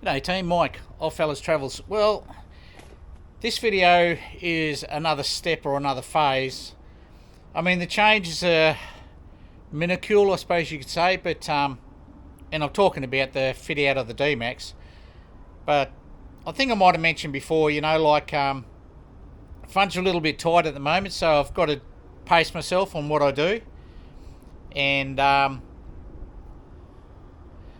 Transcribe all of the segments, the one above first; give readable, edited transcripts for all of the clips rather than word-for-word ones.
G'day team, Mike, Oddfellas Travels. Well, this video is another step or another phase. I mean, the changes are minuscule, I suppose you could say, but and I'm talking about the fit out of the DMax. But I think I might have mentioned before, you know, like funds are a little bit tight at the moment, so I've got to pace myself on what I do. And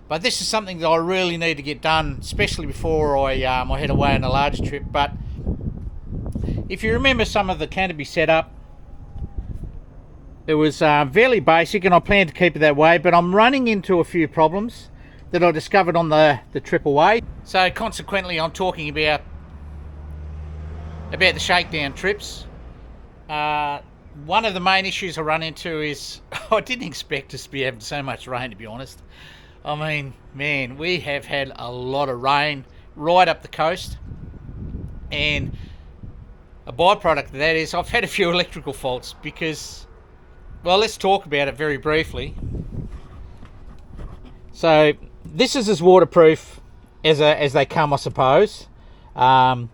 but this is something that I really need to get done, especially before I head away on a larger trip. But if you remember some of the canopy setup, it was fairly basic, and I plan to keep it that way. But I'm running into a few problems that I discovered on the trip away. So consequently, I'm talking about the shakedown trips. One of the main issues I run into is I didn't expect us to be having so much rain, to be honest. I mean, man, we have had a lot of rain right up the coast, and a byproduct of that is I've had a few electrical faults because, well, let's talk about it very briefly. So this is as waterproof as they come, I suppose. I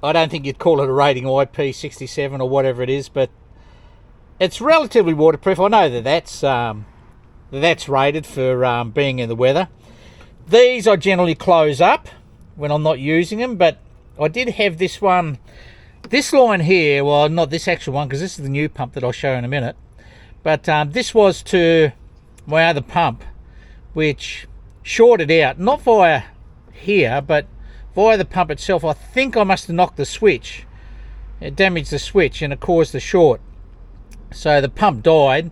don't think you'd call it a rating IP67 or whatever it is, but it's relatively waterproof. I know that that's rated for being in the weather. These I generally close up when I'm not using them, but I did have this one, this line here, well, not this actual one because this is the new pump that I'll show in a minute, but this was to my other pump, which shorted out, not via here, but via the pump itself. I think I must have knocked the switch. It damaged the switch and it caused the short. So the pump died,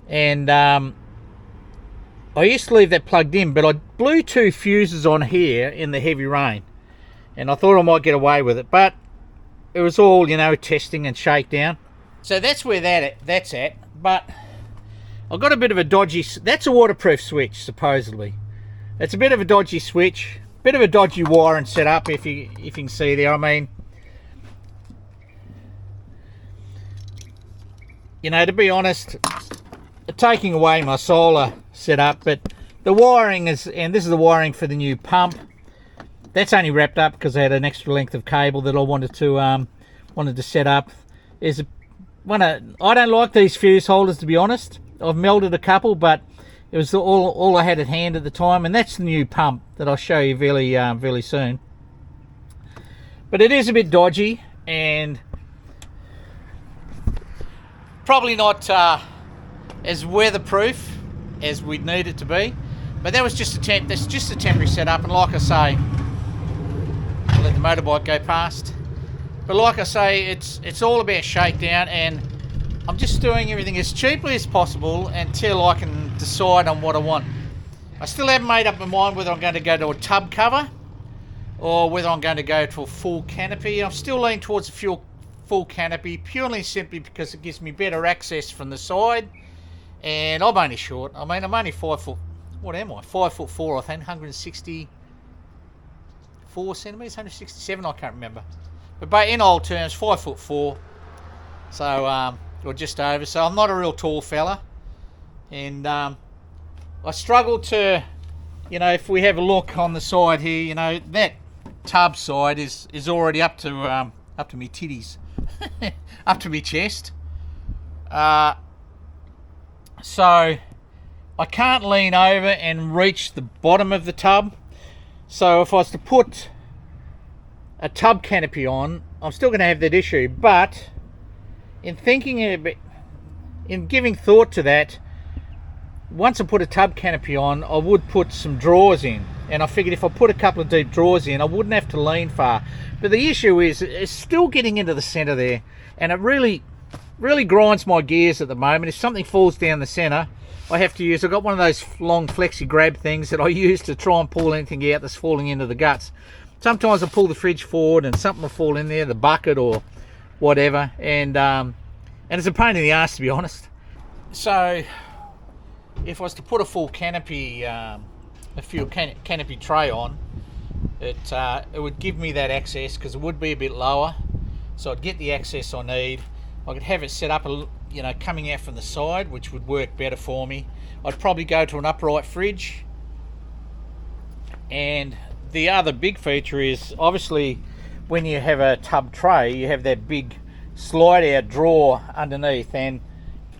and I used to leave that plugged in, but I blew two fuses on here in the heavy rain, and I thought I might get away with it, but it was all, you know, testing and shakedown. So that's where that's at. But I've got a bit of a dodgy, that's a waterproof switch supposedly. It's a bit of a dodgy switch, bit of a dodgy wiring setup, if you can see there. I mean, you know, to be honest, taking away my solar setup, but the wiring is, and this is the wiring for the new pump, that's only wrapped up because I had an extra length of cable that I wanted to set up. I don't like these fuse holders, to be honest. I've melted a couple, but it was all I had at hand at the time, and that's the new pump that I'll show you really soon. But it is a bit dodgy and probably not as weatherproof as we'd need it to be, but that was just that's just a temporary setup. And like I say, I'll let the motorbike go past, but like I say, it's all about shakedown, and I'm just doing everything as cheaply as possible until I can decide on what I want. I still haven't made up my mind whether I'm going to go to a tub cover or whether I'm going to go to a full canopy. I'm still leaning towards a full canopy, purely simply because it gives me better access from the side. And I'm only short. I mean, I'm only 5 foot. What am I? 5'4", I think. 164 centimeters, 167. I can't remember. But in old terms, 5'4". So, or just over. So I'm not a real tall fella. And I struggle to, you know, if we have a look on the side here, you know, that tub side is already up to my titties, up to my chest. So I can't lean over and reach the bottom of the tub. So if I was to put a tub canopy on, I'm still going to have that issue. But in thinking a bit, in giving thought to that, once I put a tub canopy on, I would put some drawers in. And I figured if I put a couple of deep drawers in, I wouldn't have to lean far. But the issue is, it's still getting into the center there, and it really grinds my gears at the moment. If something falls down the center, I have to use, I've got one of those long flexi grab things that I use to try and pull anything out that's falling into the guts. Sometimes I pull the fridge forward and something will fall in there, the bucket or whatever, and it's a pain in the ass, to be honest. So if I was to put a full canopy, canopy tray on, it would give me that access because it would be a bit lower, so I'd get the access I need. I could have it set up, you know, coming out from the side, which would work better for me. I'd probably go to an upright fridge, and the other big feature is obviously when you have a tub tray, you have that big slide out drawer underneath, and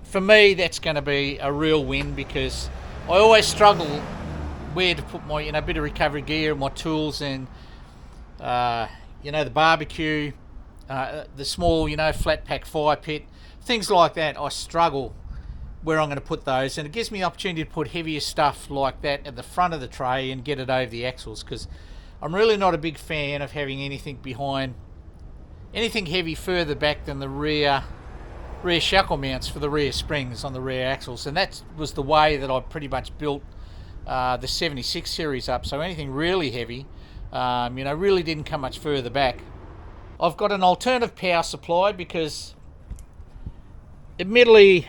for me that's going to be a real win, because I always struggle where to put my bit of recovery gear, my tools, and the barbecue, the small flat pack fire pit, things like that. I struggle where I'm going to put those, and it gives me the opportunity to put heavier stuff like that at the front of the tray and get it over the axles, because I'm really not a big fan of having anything heavy further back than the rear shackle mounts for the rear springs on the rear axles. And that was the way that I pretty much built the 76 series up. So anything really heavy really didn't come much further back. I've got an alternative power supply, because admittedly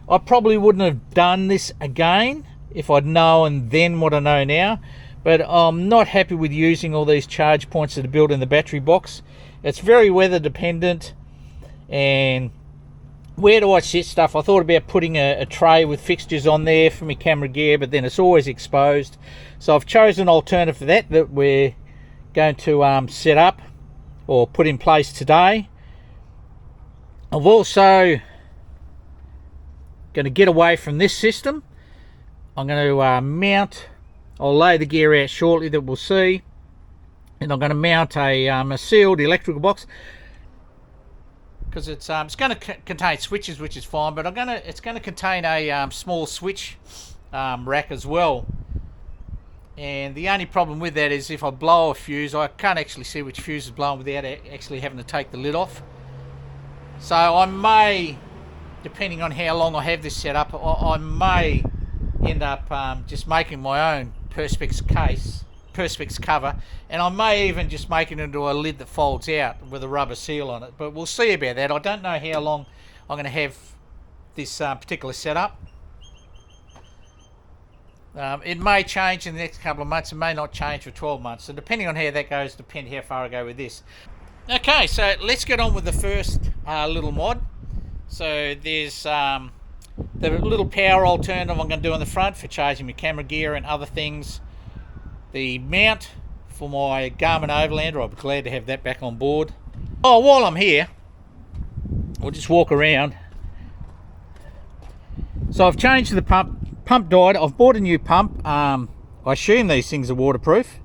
I probably wouldn't have done this again if I'd known then what I know now, but I'm not happy with using all these charge points that are built in the battery box. It's very weather dependent, and where do I sit stuff? I thought about putting a tray with fixtures on there for my camera gear, but then it's always exposed. So I've chosen an alternative for that we're going to set up or put in place today. I've also going to get away from this system. I'm going to I'll lay the gear out shortly that we'll see, and I'm going to mount a sealed electrical box, because it's going to contain switches, which is fine, but it's going to contain a small switch rack as well. And the only problem with that is if I blow a fuse, I can't actually see which fuse is blown without actually having to take the lid off. So I may, depending on how long I have this set up, I may end up just making my own Perspex cover, and I may even just make it into a lid that folds out with a rubber seal on it. But we'll see about that. I don't know how long I'm going to have this particular setup. It may change in the next couple of months. It may not change for 12 months. So depending on how that goes, depends how far I go with this. Okay, so let's get on with the first little mod. So there's the little power alternative I'm going to do on the front for charging my camera gear and other things. The mount for my Garman Overlander, I'll be glad to have that back on board. Oh, while I'm here, I'll just walk around. So I've changed the pump. Pump died. I've bought a new pump. I assume these things are waterproof.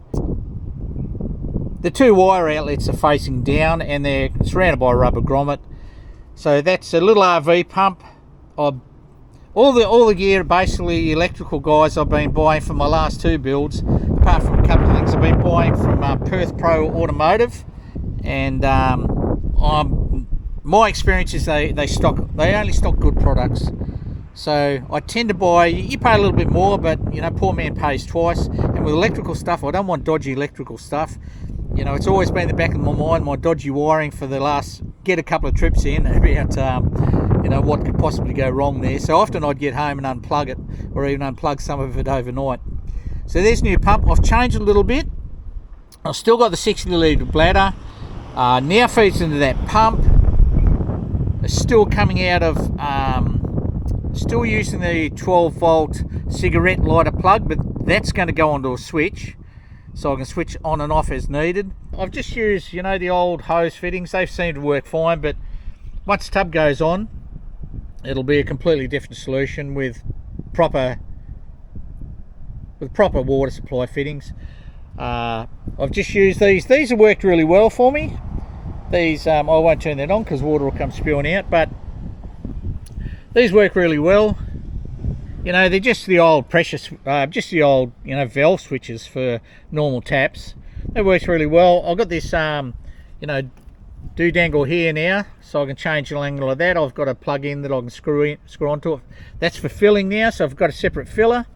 The two wire outlets are facing down, and they're surrounded by a rubber grommet. So that's a little RV pump. All the gear, basically electrical guys, I've been buying for my last two builds. Apart from a couple of things I've been buying from Perth Pro Automotive, and my experience is they only stock good products. So I tend to buy, you pay a little bit more, but poor man pays twice. And with electrical stuff, I don't want dodgy electrical stuff. It's always been in the back of my mind, my dodgy wiring for the last, get a couple of trips in about what could possibly go wrong there. So often I'd get home and unplug it, or even unplug some of it overnight. So there's new pump. I've changed it a little bit. I've still got the 60 litre bladder. Now feeds into that pump. It's still coming out of, still using the 12 volt cigarette lighter plug, but that's going to go onto a switch, so I can switch on and off as needed. I've just used, the old hose fittings. They seem to work fine, but once the tub goes on, it'll be a completely different solution with proper water supply fittings. I've just used these. These have worked really well for me. These I won't turn that on because water will come spewing out, but these work really well. They're just the old valve switches for normal taps. That works really well. I've got this do-dangle here now, so I can change the angle of that. I've got a plug-in that I can screw onto it. That's for filling now, so I've got a separate filler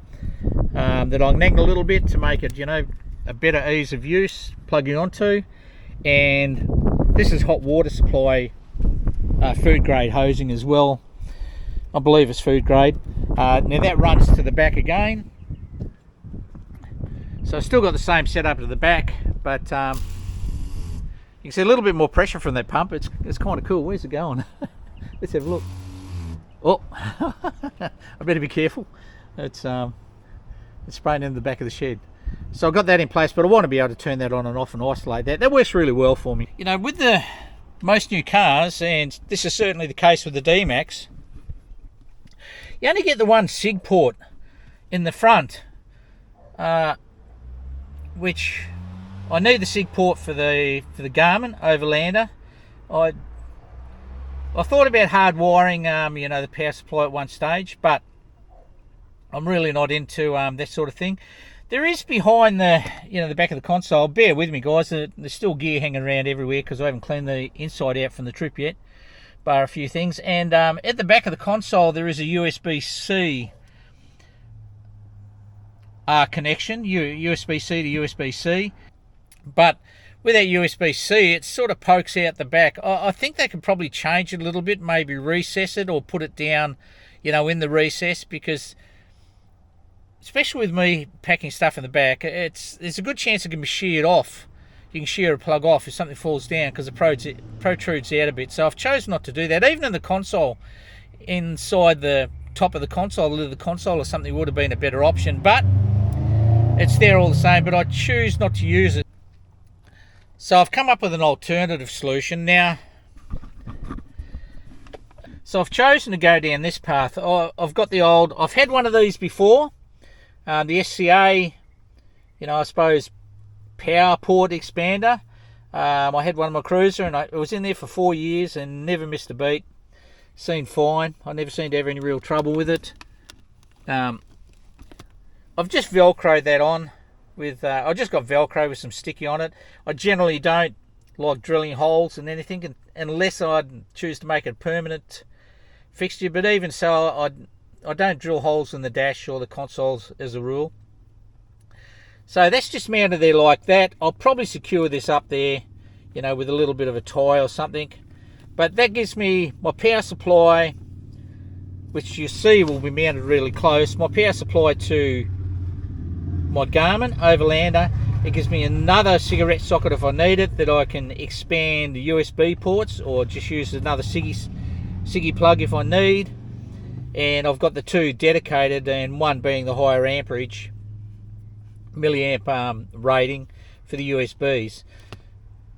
that I can angle a little bit to make it, a better ease of use, plugging onto. And this is hot water supply, food grade hosing as well. I believe it's food grade. Now that runs to the back again. So I've still got the same setup at the back, but you can see a little bit more pressure from that pump. It's kind of cool. Where's it going? Let's have a look. Oh, I better be careful. It's spraying in the back of the shed. So I've got that in place, but I want to be able to turn that on and off and isolate that. That works really well for me. You know, with the most new cars, and this is certainly the case with the DMax, you only get the one SIG port in the front, which I need the SIG port for the Garman Overlander. I thought about hard wiring, you know, the power supply at one stage, but I'm really not into that sort of thing. There is behind the, you know, the back of the console. Bear with me, guys. There's still gear hanging around everywhere because I haven't cleaned the inside out from the trip yet, bar a few things. And at the back of the console, there is a USB-C connection, USB-C to USB-C. But with that USB-C, it sort of pokes out the back. I think they could probably change it a little bit, maybe recess it or put it down, you know, in the recess, because especially with me packing stuff in the back, there's a good chance it can be sheared off. You can shear a plug off if something falls down because it protrudes out a bit. So I've chosen not to do that. Even in the console, inside the top of the console, the lid of the console or something would have been a better option. But it's there all the same, but I choose not to use it. So I've come up with an alternative solution now. So I've chosen to go down this path. I've got the old, I've had one of these before. The SCA, you know, I suppose, power port expander. I had one on my cruiser and it was in there for 4 years and never missed a beat. Seemed fine. I never seemed to have any real trouble with it. I've just Velcroed that on with, I just got Velcro with some sticky on it. I generally don't like drilling holes in anything unless I choose to make it a permanent fixture, but even so, I don't drill holes in the dash or the consoles as a rule. So that's just mounted there like that. I'll probably secure this up there, you know, with a little bit of a tie or something. But that gives me my power supply, which you see will be mounted really close. My power supply to my Garman Overlander. It gives me another cigarette socket if I need it, that I can expand the USB ports or just use another Siggy plug if I need. And I've got the two dedicated, and one being the higher amperage milliamp rating for the USBs.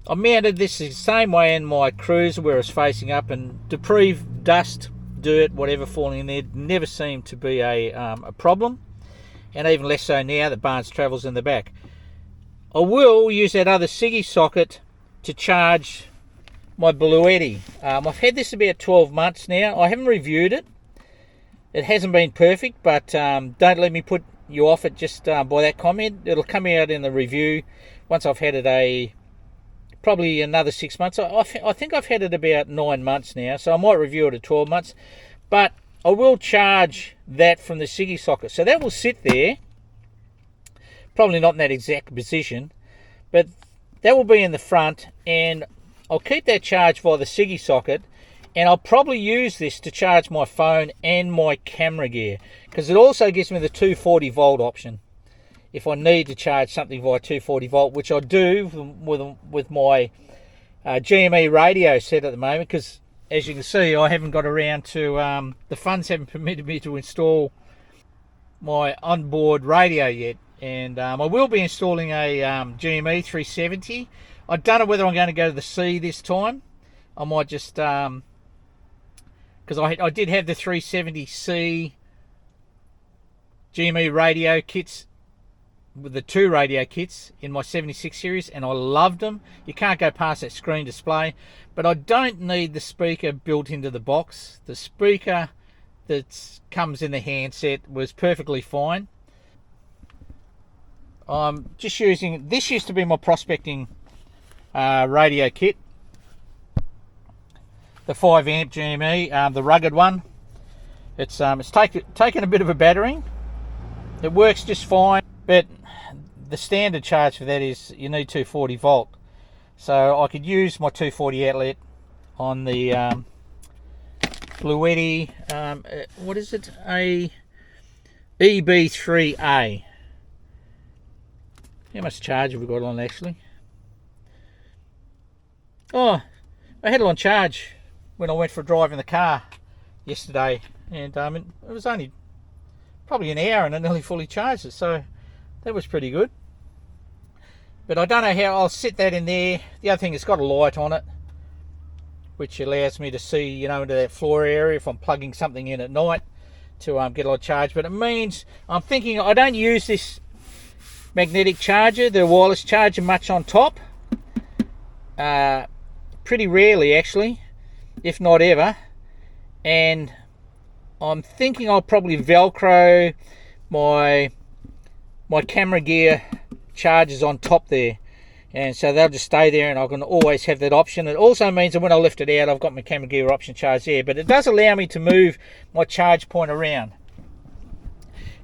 I mounted this the same way in my cruiser where it's facing up, and debris, dust, dirt, whatever falling in there never seemed to be a problem, and even less so now that Barnes travels in the back. I will use that other Siggy socket to charge my Bluetti. I've had this about 12 months now. I haven't reviewed it. It hasn't been perfect, but don't let me put you off it just by that comment. It'll come out in the review once I've had it probably another 6 months. I think I've had it about 9 months now, so I might review it at 12 months. But I will charge that from the Siggy socket. So that will sit there, probably not in that exact position, but that will be in the front, and I'll keep that charged via the Siggy socket. And I'll probably use this to charge my phone and my camera gear, because it also gives me the 240 volt option if I need to charge something via 240 volt, which I do with my GME radio set at the moment, because as you can see, I haven't got around to, the funds haven't permitted me to install my onboard radio yet. And I will be installing a GME 370. I don't know whether I'm going to go to the C this time. I might just... because I did have the 370C GME radio kits, with the 2 radio kits in my 76 series, and I loved them. You can't go past that screen display, but I don't need the speaker built into the box. The speaker that comes in the handset was perfectly fine. I'm just using, this used to be my prospecting radio kit. The 5 amp GME, the rugged one. It's taken a bit of a battering. It works just fine, but the standard charge for that is you need 240 volt. So I could use my 240 outlet on the Bluetti, what is it? A EB3A. How much charge have we got on actually? Oh, I had it on charge when I went for a drive in the car yesterday, and it was only probably an hour and I nearly fully charged it, so that was pretty good. But I don't know how I'll sit that in there. The other thing, it's got a light on it, which allows me to see, you know, into that floor area if I'm plugging something in at night to get a lot of charge. But it means, I'm thinking, I don't use this magnetic charger, the wireless charger, much on top. Pretty rarely actually, if not ever. And I'm thinking I'll probably Velcro my camera gear chargers on top there, and so they'll just stay there, and I can always have that option. It also means that when I lift it out, I've got my camera gear option charge there, but it does allow me to move my charge point around,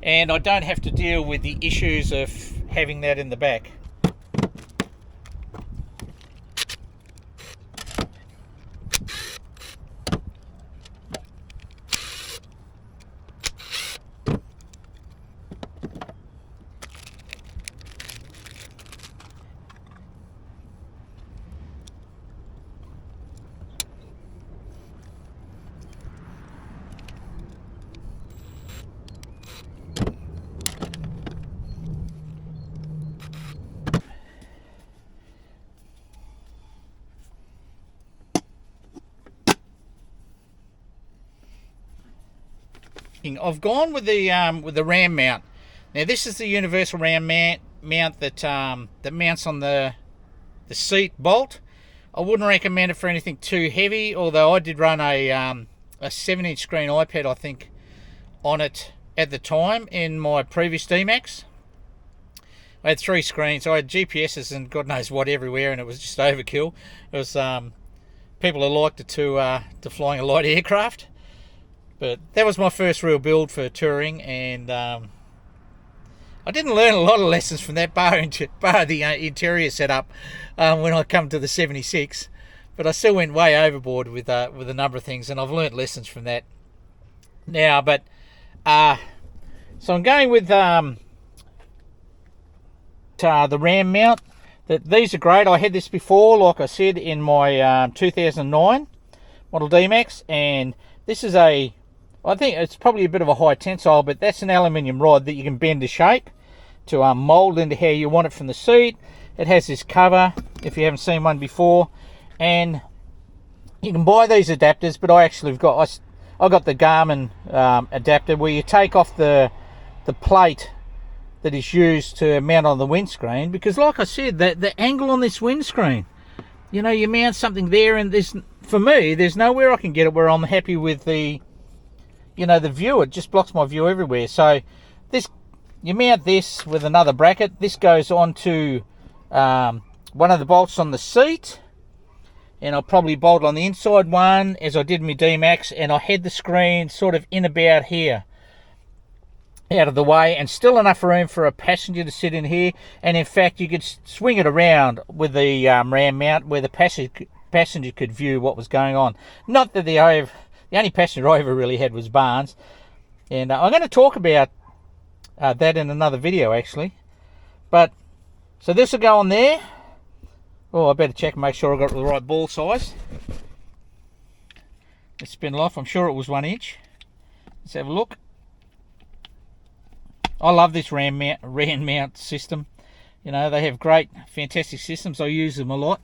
and I don't have to deal with the issues of having that in the back. I've gone with the RAM mount. Now this is the universal RAM mount that mounts on the seat bolt. I wouldn't recommend it for anything too heavy, although I did run a 7-inch screen iPad, I think, on it at the time in my previous DMax. I had 3 screens. I had GPSs and God knows what everywhere, and it was just overkill. It was people who liked it to flying a light aircraft. But that was my first real build for touring, and I didn't learn a lot of lessons from that, bar the interior setup when I come to the 76. But I still went way overboard with a number of things, and I've learned lessons from that now. But so I'm going with the RAM mount. These are great. I had this before, like I said, in my 2009 model DMax, and this is I think it's probably a bit of a high tensile, but that's an aluminium rod that you can bend to shape to mold into how you want it from the seat. It has this cover, if you haven't seen one before, and you can buy these adapters, but I actually have got I got the Garman adapter, where you take off the plate that is used to mount on the windscreen, because like I said, the angle on this windscreen, you know, you mount something there, and for me, there's nowhere I can get it where I'm happy with the, you know, the view. It just blocks my view everywhere. So you mount this with another bracket. This goes onto one of the bolts on the seat, and I'll probably bolt on the inside one as I did my DMax, and I had the screen sort of in about here, out of the way, and still enough room for a passenger to sit in here. And in fact, you could swing it around with the RAM mount where the passenger could view what was going on. Not that the only passenger I ever really had was Barnes, and I'm going to talk about that in another video actually. But so this will go on there. Oh, I better check and make sure I got the right ball size. Let's spin it off. I'm sure it was 1 inch. Let's have a look. I love this RAM mount system. You know, they have great, fantastic systems. I use them a lot.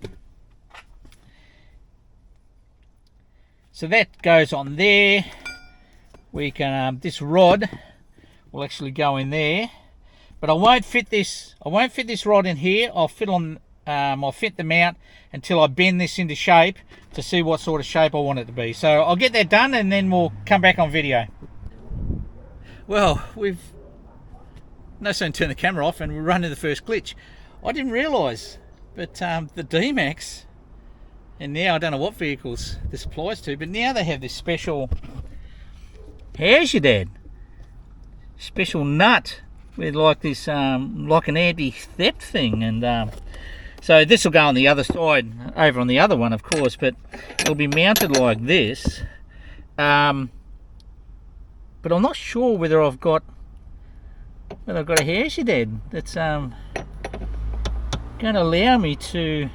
So that goes on there. We can this rod will actually go in there, but I won't fit this rod in here. I'll fit the mount until I bend this into shape to see what sort of shape I want it to be. So I'll get that done, and then we'll come back on video. Well, we've no sooner turned the camera off and we run into the first glitch. I didn't realise, but the DMax, and now I don't know what vehicles this applies to, but now they have this special, how's your dad? Special nut with like this, like an anti-theft thing, and so this will go on the other side, over on the other one, of course, but it'll be mounted like this. But I'm not sure whether I've got a how's your dad that's going to allow me to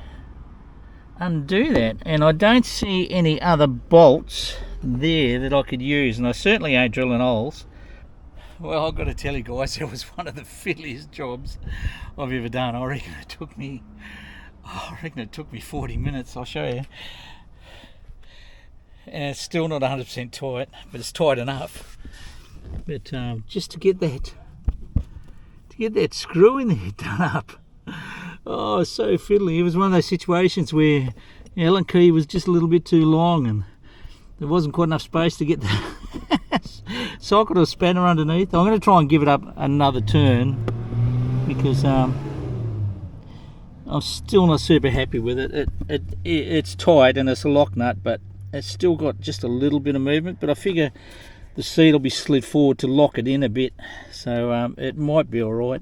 undo that, and I don't see any other bolts there that I could use, and I certainly ain't drilling holes. Well, I've got to tell you guys, it was one of the fiddliest jobs I've ever done. I reckon it took me 40 minutes. I'll show you. And it's still not 100% tight, but it's tight enough. But just to get that screw in there done up. Oh, so fiddly. It was one of those situations where the Allen key was just a little bit too long and there wasn't quite enough space to get the socket or spanner underneath. I'm going to try and give it up another turn because I'm still not super happy with it. It's tight and it's a lock nut, but it's still got just a little bit of movement. But I figure the seat will be slid forward to lock it in a bit, so it might be all right.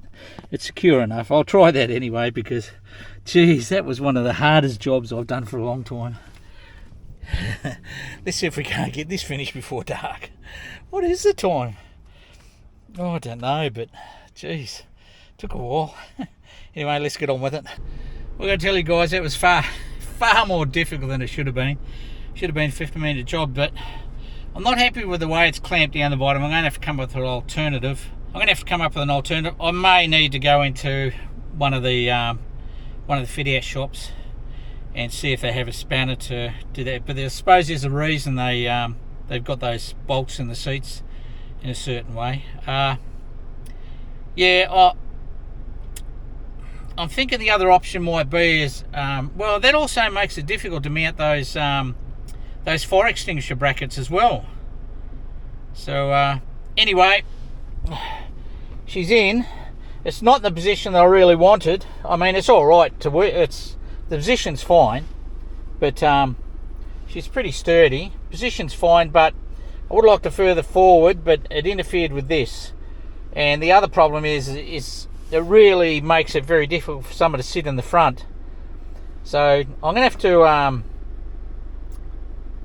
It's secure enough. I'll try that anyway because, geez, that was one of the hardest jobs I've done for a long time. Let's see if we can't get this finished before dark. What is the time? Oh, I don't know, but geez, took a while. Anyway, let's get on with it. We're going to tell you guys that was far more difficult than it should have been. Should have been a 50-minute job, but I'm not happy with the way it's clamped down the bottom. I'm going to have to come up with an alternative. I may need to go into one of the fit-out shops and see if they have a spanner to do that. But I suppose there's a reason they've got those bolts in the seats in a certain way. Yeah, I'm thinking the other option might be is well, that also makes it difficult to mount those fire extinguisher brackets as well. So anyway, she's in. It's not the position that I really wanted. I mean, it's all right to work. The position's fine, but she's pretty sturdy. Position's fine, but I would like to further forward, but it interfered with this. And the other problem is it really makes it very difficult for someone to sit in the front. So I'm going to have to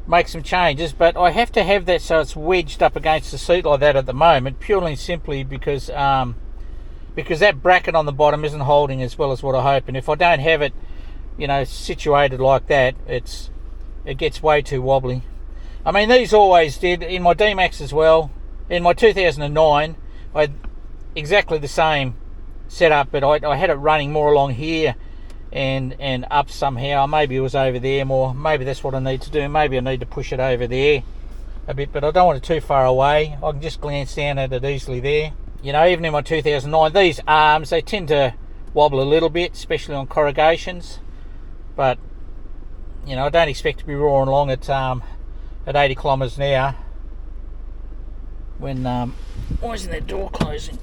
make some changes, but I have to have that so it's wedged up against the seat like that at the moment, purely and simply because that bracket on the bottom isn't holding as well as what I hope. And if I don't have it, you know, situated like that, it gets way too wobbly. I mean, these always did in my DMax as well. In my 2009, I had exactly the same setup, but I had it running more along here and up somehow. Maybe it was over there more. Maybe that's what I need to do. Maybe I need to push it over there a bit, but I don't want it too far away. I can just glance down at it easily there. You know, even in my 2009, these arms, they tend to wobble a little bit, especially on corrugations. But, you know, I don't expect to be roaring along at 80 kilometres an hour. When, why isn't that door closing?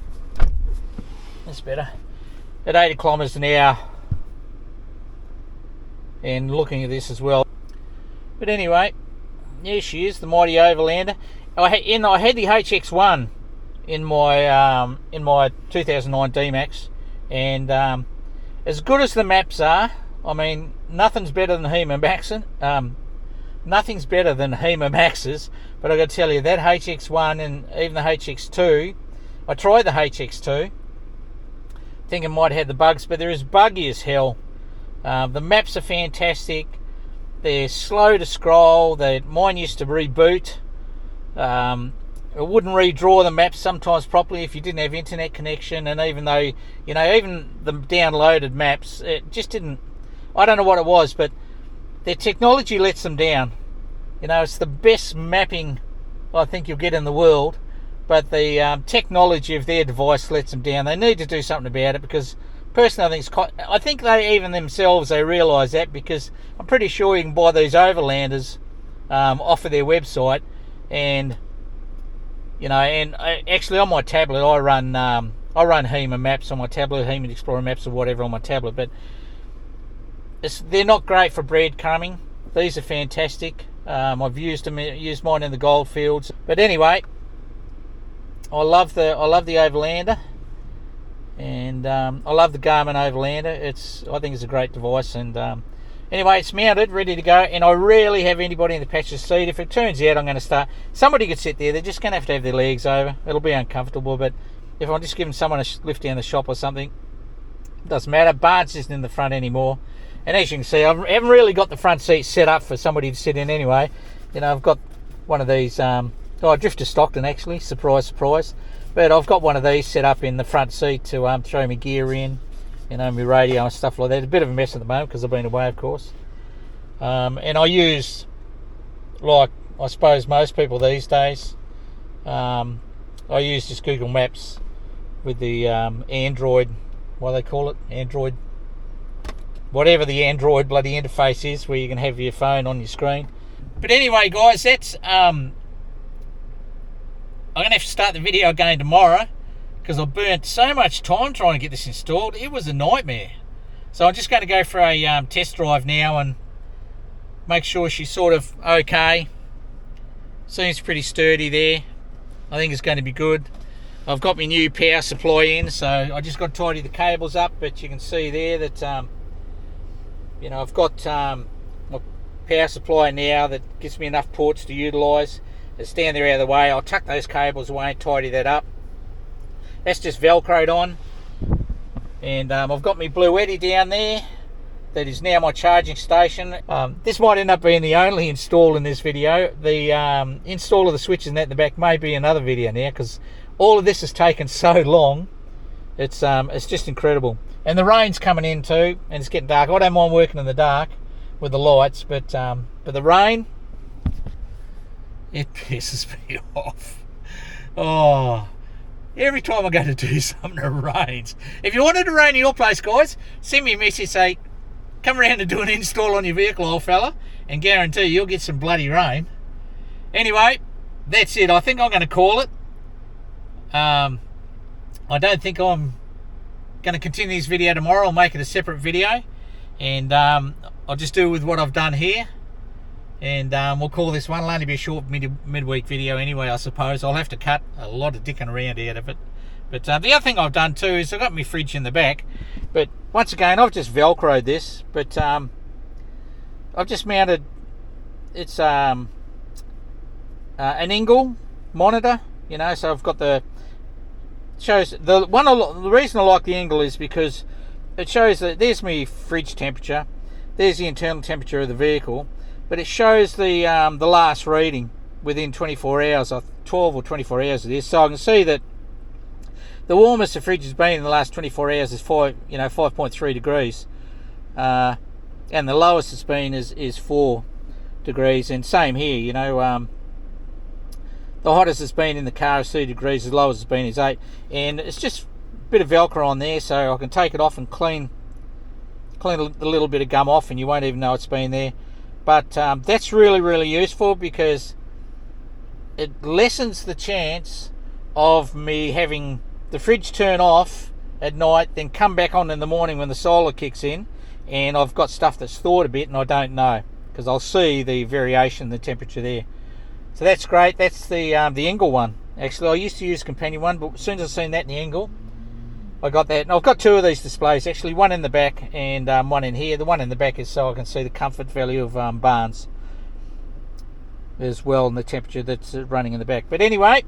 That's better. At 80 kilometres an hour. And looking at this as well. But anyway, here she is, the mighty Overlander. I had the HX1 in my 2009 DMax, and as good as the maps are, I mean, nothing's better than HEMA nothing's better than HEMA Maxes, but I got to tell you, that HX1 and even the HX2, I tried the HX2, think it might have the bugs, but they're as buggy as hell. The maps are fantastic. They're slow to scroll. Mine used to reboot. It wouldn't redraw the maps sometimes properly if you didn't have internet connection, and even though, you know, even the downloaded maps, it just didn't. I don't know what it was, but their technology lets them down. You know, it's the best mapping I think you'll get in the world, but the technology of their device lets them down. They need to do something about it, because personally I think they even themselves, they realise that, because I'm pretty sure you can buy these Overlanders off of their website, and you know, and actually on my tablet I run HEMA maps on my tablet, HEMA Explorer maps or whatever on my tablet, but they're not great for breadcrumbing. These are fantastic. I've used mine in the goldfields. But anyway, I love the Overlander, and I love the Garman Overlander. I think it's a great device, and anyway, it's mounted, ready to go, and I rarely have anybody in the passenger seat. If it turns out I'm going to start, somebody could sit there, they're just going to have their legs over. It'll be uncomfortable, but if I'm just giving someone a lift down the shop or something, it doesn't matter. Barnes isn't in the front anymore. And as you can see, I haven't really got the front seat set up for somebody to sit in anyway. You know, I've got one of these, Drifter Stockton actually, surprise, surprise. But I've got one of these set up in the front seat to throw my gear in, you know, my radio and stuff like that. It's a bit of a mess at the moment because I've been away, of course. And I use, like I suppose most people these days, I use just Google Maps with the Android, what do they call it? Android, whatever the Android bloody interface is, where you can have your phone on your screen. But anyway, guys, that's I'm gonna have to start the video again tomorrow because I burnt so much time trying to get this installed. It was a nightmare. So I'm just going to go for a test drive now and make sure she's sort of okay. Seems pretty sturdy there. I think it's going to be good. I've got my new power supply in, so I just got to tidy the cables up, but you can see there that you know, I've got my power supply now that gives me enough ports to utilise. It's down there out of the way. I'll tuck those cables away and tidy that up. That's just velcroed on. And I've got my Blue Eddy down there. That is now my charging station. This might end up being the only install in this video. The install of the switches and that in the back may be another video now, because all of this has taken so long. It's just incredible. And the rain's coming in too, and it's getting dark. I don't mind working in the dark with the lights, but the rain, it pisses me off. Oh, every time I go to do something, it rains. If you wanted to rain in your place, guys, send me a message, say, come around and do an install on your vehicle, old fella, and guarantee you'll get some bloody rain. Anyway, that's it. I think I'm going to call it. I don't think I'm going to continue this video tomorrow. I'll make it a separate video, and I'll just do with what I've done here, and we'll call this one. It'll only be a short midweek video anyway, I suppose. I'll have to cut a lot of dicking around out of it. But the other thing I've done too is I've got my fridge in the back, but once again I've just velcroed this, but I've just mounted, it's an Ingle monitor, you know, so I've got the, shows the reason I like the Ingle is because it shows that there's my fridge temperature, there's the internal temperature of the vehicle, but it shows the last reading within 24 hours, or 12 or 24 hours of this, so I can see that the warmest the fridge has been in the last 24 hours is 5.3 degrees, and the lowest it's been is 4 degrees, and same here, you know, the hottest it's been in the car is 3 degrees, as low as it's been is 8, and it's just a bit of Velcro on there, so I can take it off and clean a little bit of gum off, and you won't even know it's been there. But that's really useful, because it lessens the chance of me having the fridge turn off at night, then come back on in the morning when the solar kicks in, and I've got stuff that's thawed a bit and I don't know, because I'll see the variation in the temperature there. So that's great. That's the Ingle one. Actually, I used to use companion one, but as soon as I've seen that in the Ingle, I got that. And I've got two of these displays, actually, one in the back and one in here. The one in the back is so I can see the comfort value of Barnes as well, and the temperature that's running in the back. But anyway,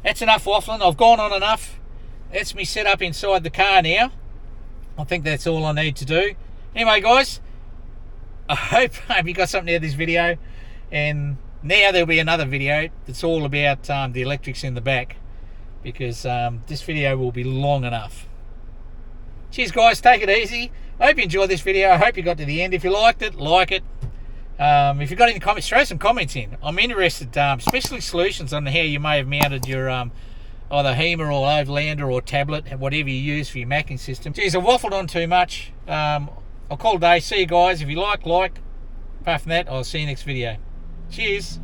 that's enough waffling. I've gone on enough. That's me set up inside the car now. I think that's all I need to do. Anyway, guys, I hope you got something out of this video. And now there'll be another video that's all about the electrics in the back, because this video will be long enough. Cheers, guys. Take it easy. I hope you enjoyed this video. I hope you got to the end. If you liked it, like it. If you've got any comments, throw some comments in. I'm interested, especially solutions on how you may have mounted your either HEMA or Overlander or tablet, whatever you use for your Macking system. Geez, I waffled on too much. I'll call it a day. See you guys. If you like. Apart from that, I'll see you next video. Cheers.